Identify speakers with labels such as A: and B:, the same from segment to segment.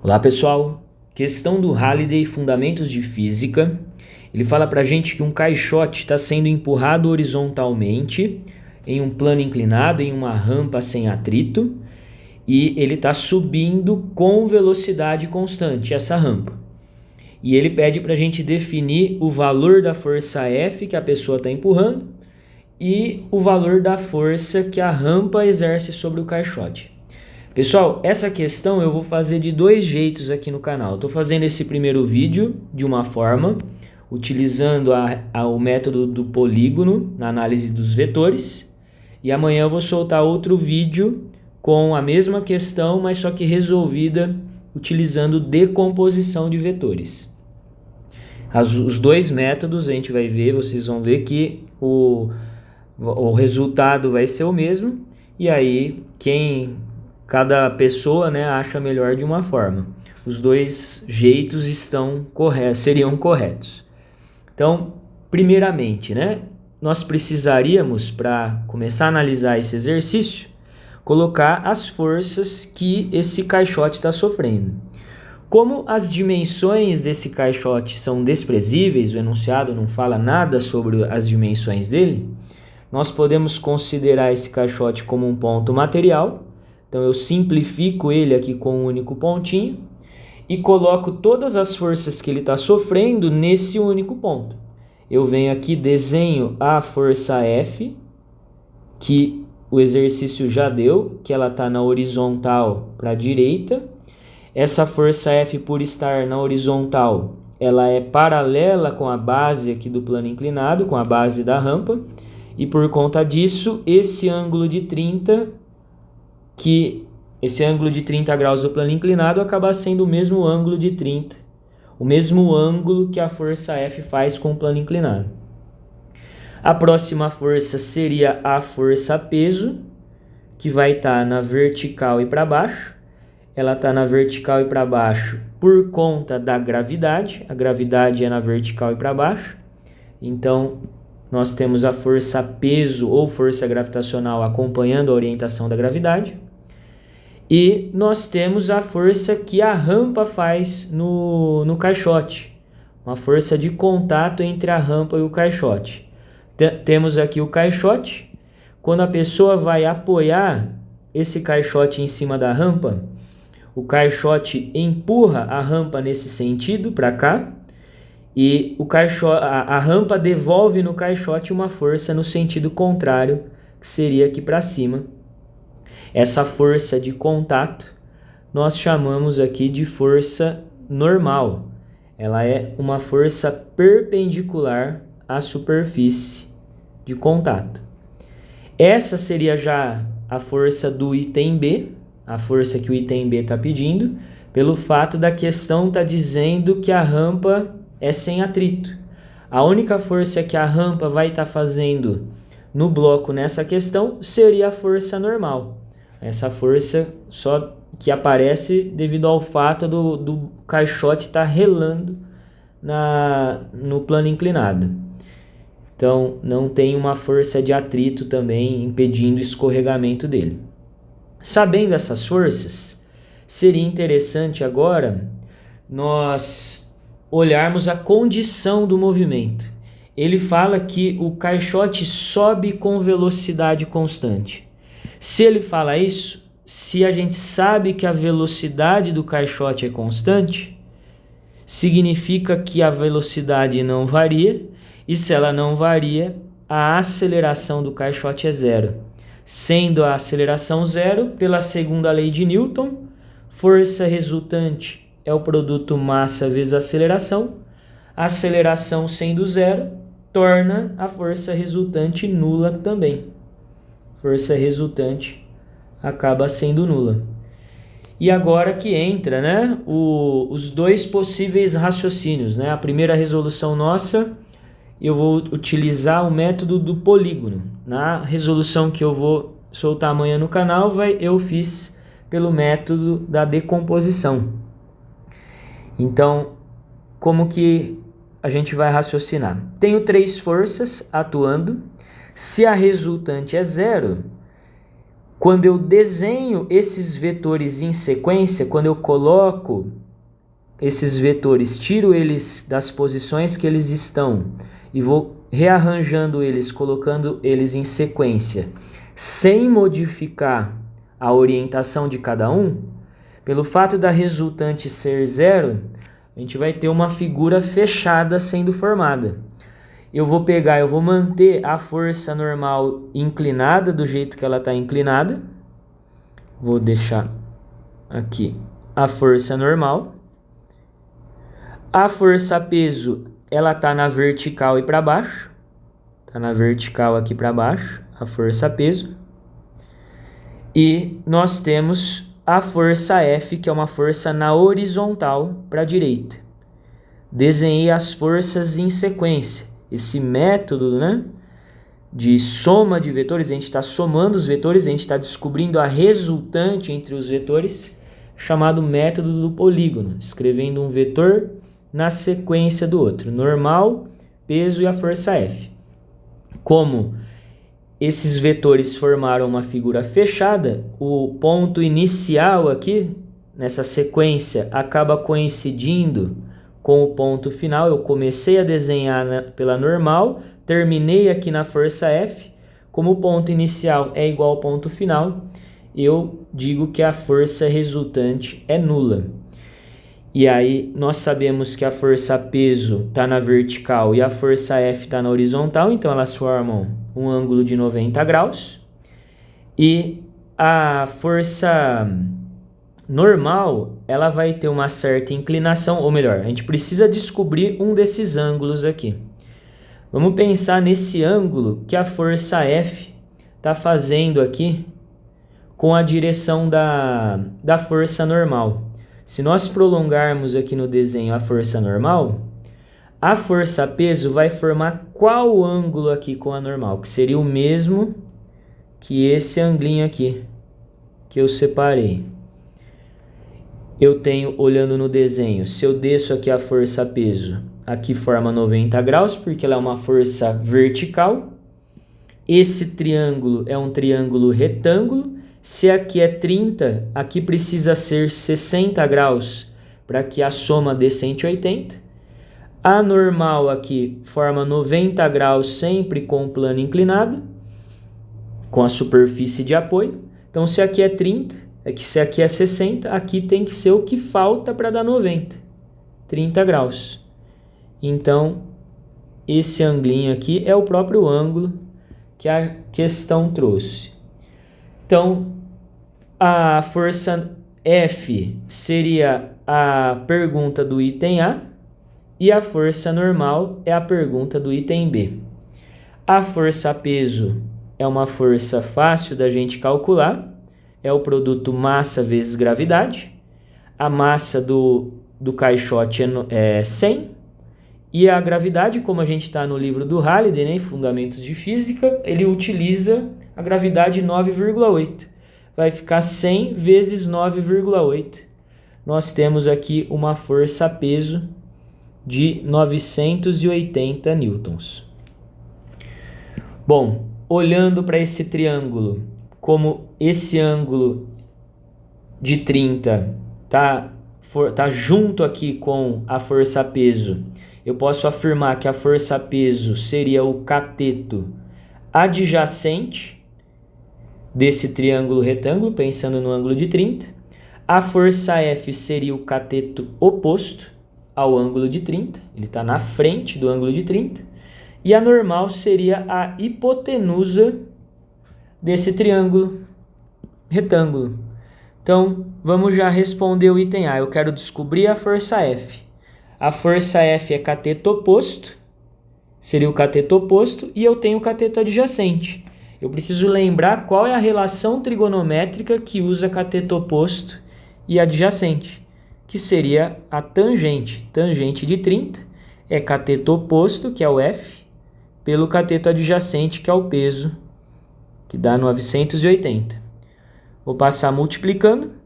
A: Olá pessoal, questão do Halliday, Fundamentos de Física. Ele fala pra gente que um caixote está sendo empurrado horizontalmente em um plano inclinado, em uma rampa sem atrito, e ele está subindo com velocidade constante essa rampa. E ele pede pra gente definir o valor da força F que a pessoa está empurrando e o valor da força que a rampa exerce sobre o caixote. Pessoal, essa questão eu vou fazer de dois jeitos aqui no canal. Estou fazendo esse primeiro vídeo de uma forma, utilizando o método do polígono na análise dos vetores. E amanhã eu vou soltar outro vídeo com a mesma questão, mas só que resolvida utilizando decomposição de vetores. Os dois métodos a gente vai ver, vocês vão ver que o resultado vai ser o mesmo. E aí, cada pessoa, né, acha melhor de uma forma. Os dois jeitos seriam corretos. Então, primeiramente, né, nós precisaríamos, para começar a analisar esse exercício, colocar as forças que esse caixote está sofrendo. Como as dimensões desse caixote são desprezíveis, o enunciado não fala nada sobre as dimensões dele, nós podemos considerar esse caixote como um ponto material. Então eu simplifico ele aqui com um único pontinho e coloco todas as forças que ele está sofrendo nesse único ponto. Eu venho aqui, desenho a força F, que o exercício já deu, que ela está na horizontal para a direita. Essa força F, por estar na horizontal, ela é paralela com a base aqui do plano inclinado, com a base da rampa. E por conta disso, esse ângulo de 30 graus do plano inclinado acaba sendo o mesmo ângulo de 30, o mesmo ângulo que a força F faz com o plano inclinado. A próxima força seria a força peso, que vai estar na vertical e para baixo. Ela está na vertical e para baixo por conta da gravidade. A gravidade é na vertical e para baixo. Então, nós temos a força peso ou força gravitacional acompanhando a orientação da gravidade. E nós temos a força que a rampa faz no caixote, uma força de contato entre a rampa e o caixote. Temos aqui o caixote. Quando a pessoa vai apoiar esse caixote em cima da rampa, o caixote empurra a rampa nesse sentido para cá, e a rampa devolve no caixote uma força no sentido contrário, que seria aqui para cima. Essa força de contato nós chamamos aqui de força normal. Ela é uma força perpendicular à superfície de contato. Essa seria já a força do item B, a força que o item B está pedindo, pelo fato da questão estar dizendo que a rampa é sem atrito. A única força que a rampa vai estar fazendo no bloco nessa questão seria a força normal. Essa força só que aparece devido ao fato do caixote estar relando no plano inclinado. Então, não tem uma força de atrito também impedindo o escorregamento dele. Sabendo essas forças, seria interessante agora nós olharmos a condição do movimento. Ele fala que o caixote sobe com velocidade constante. Se ele fala isso, se a gente sabe que a velocidade do caixote é constante, significa que a velocidade não varia, e se ela não varia, a aceleração do caixote é zero. Sendo a aceleração zero, pela segunda lei de Newton, força resultante é o produto massa vezes aceleração. A aceleração sendo zero, torna a força resultante nula também. Força resultante acaba sendo nula. E agora que entra, né, os dois possíveis raciocínios, né? A primeira resolução nossa, eu vou utilizar o método do polígono. Na resolução que eu vou soltar amanhã no canal, eu fiz pelo método da decomposição. Então, como que a gente vai raciocinar? Tenho três forças atuando. Se a resultante é zero, Quando eu desenho esses vetores em sequência, quando eu coloco esses vetores, tiro eles das posições que eles estão e vou rearranjando eles, colocando eles em sequência, sem modificar a orientação de cada um, pelo fato da resultante ser zero, a gente vai ter uma figura fechada sendo formada. Eu vou manter a força normal inclinada do jeito que ela está inclinada. Vou deixar aqui a força normal. A força peso, ela está na vertical e para baixo. Está na vertical aqui para baixo, a força peso. E nós temos a força F, que é uma força na horizontal para a direita. Desenhei as forças em sequência. Esse método, né, de soma de vetores, a gente está somando os vetores, a gente está descobrindo a resultante entre os vetores, chamado método do polígono, escrevendo um vetor na sequência do outro, normal, peso e a força F. Como esses vetores formaram uma figura fechada, o ponto inicial aqui, nessa sequência, acaba coincidindo com o ponto final. Eu comecei a desenhar pela normal, terminei aqui na força F, como o ponto inicial é igual ao ponto final, eu digo que a força resultante é nula. E aí nós sabemos que a força peso está na vertical e a força F está na horizontal, então elas formam um ângulo de 90 graus. E a força normal, ela vai ter uma certa inclinação, ou melhor, a gente precisa descobrir um desses ângulos aqui. Vamos pensar nesse ângulo que a força F está fazendo aqui com a direção da força normal. Se nós prolongarmos aqui no desenho a força normal, a força peso vai formar qual ângulo aqui com a normal? Que seria o mesmo que esse anglinho aqui, que eu separei. Eu tenho, olhando no desenho, se eu desço aqui a força peso, aqui forma 90 graus, porque ela é uma força vertical. Esse triângulo é um triângulo retângulo. Se aqui é 30, aqui precisa ser 60 graus para que a soma dê 180. A normal aqui forma 90 graus sempre com o plano inclinado, com a superfície de apoio. Então, se aqui é 30, se aqui é 60, aqui tem que ser o que falta para dar 90, 30 graus. Então, esse anglinho aqui é o próprio ângulo que a questão trouxe. Então, a força F seria a pergunta do item A e a força normal é a pergunta do item B. A força peso é uma força fácil da gente calcular, é o produto massa vezes gravidade. A massa do caixote é 100 e a gravidade, como a gente está no livro do Halliday, né, Fundamentos de Física, ele utiliza a gravidade 9,8. Vai ficar 100 vezes 9,8. Nós temos aqui uma força-peso de 980 newtons. Bom, olhando para esse triângulo, como esse ângulo de 30 tá junto aqui com a força-peso, eu posso afirmar que a força-peso seria o cateto adjacente desse triângulo retângulo, pensando no ângulo de 30. A força F seria o cateto oposto ao ângulo de 30, ele está na frente do ângulo de 30. E a normal seria a hipotenusa desse triângulo retângulo. Então, vamos já responder o item A. Eu quero descobrir a força F. A força F é cateto oposto, seria o cateto oposto, e eu tenho o cateto adjacente. Eu preciso lembrar qual é a relação trigonométrica que usa cateto oposto e adjacente, que seria a tangente. Tangente de 30 é cateto oposto, que é o F, pelo cateto adjacente, que é o peso, que dá 980. Vou passar multiplicando.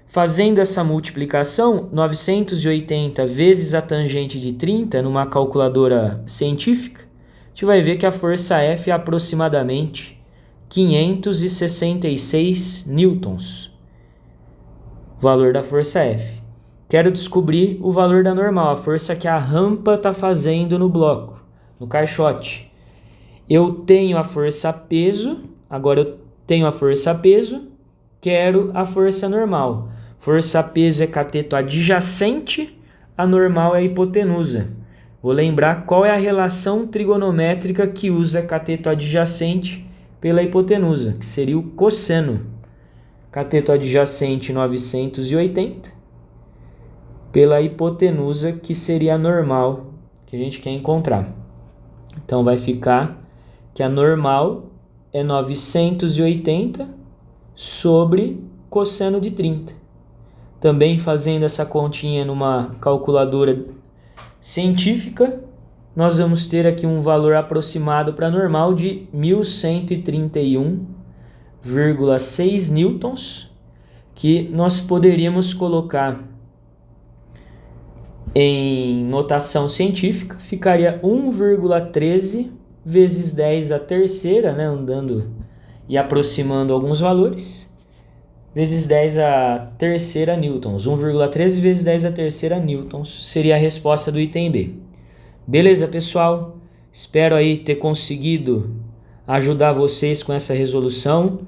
A: Fazendo essa multiplicação, 980 vezes a tangente de 30, numa calculadora científica, a gente vai ver que a força F é aproximadamente 566 newtons. Valor da força F. Quero descobrir o valor da normal, a força que a rampa está fazendo no bloco, no caixote. Eu tenho a força peso, agora eu tenho a força peso, quero a força normal. Força peso é cateto adjacente, a normal é a hipotenusa. Vou lembrar qual é a relação trigonométrica que usa cateto adjacente pela hipotenusa, que seria o cosseno. Cateto adjacente 980, pela hipotenusa, que seria a normal que a gente quer encontrar. Então vai ficar que a normal é 980 sobre cosseno de 30. Também fazendo essa continha numa calculadora científica, nós vamos ter aqui um valor aproximado para normal de 1131,6 newtons, que nós poderíamos colocar em notação científica, ficaria 1,13 vezes 10 a terceira, né, andando e aproximando alguns valores, vezes 10 a terceira newtons. 1,13 vezes 10 a terceira newtons seria a resposta do item B. Beleza, pessoal? Espero aí ter conseguido ajudar vocês com essa resolução.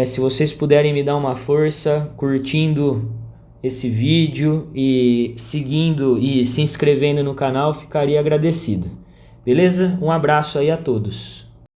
A: Se vocês puderem me dar uma força, curtindo esse vídeo e seguindo e se inscrevendo no canal, ficaria agradecido. Beleza? Um abraço aí a todos.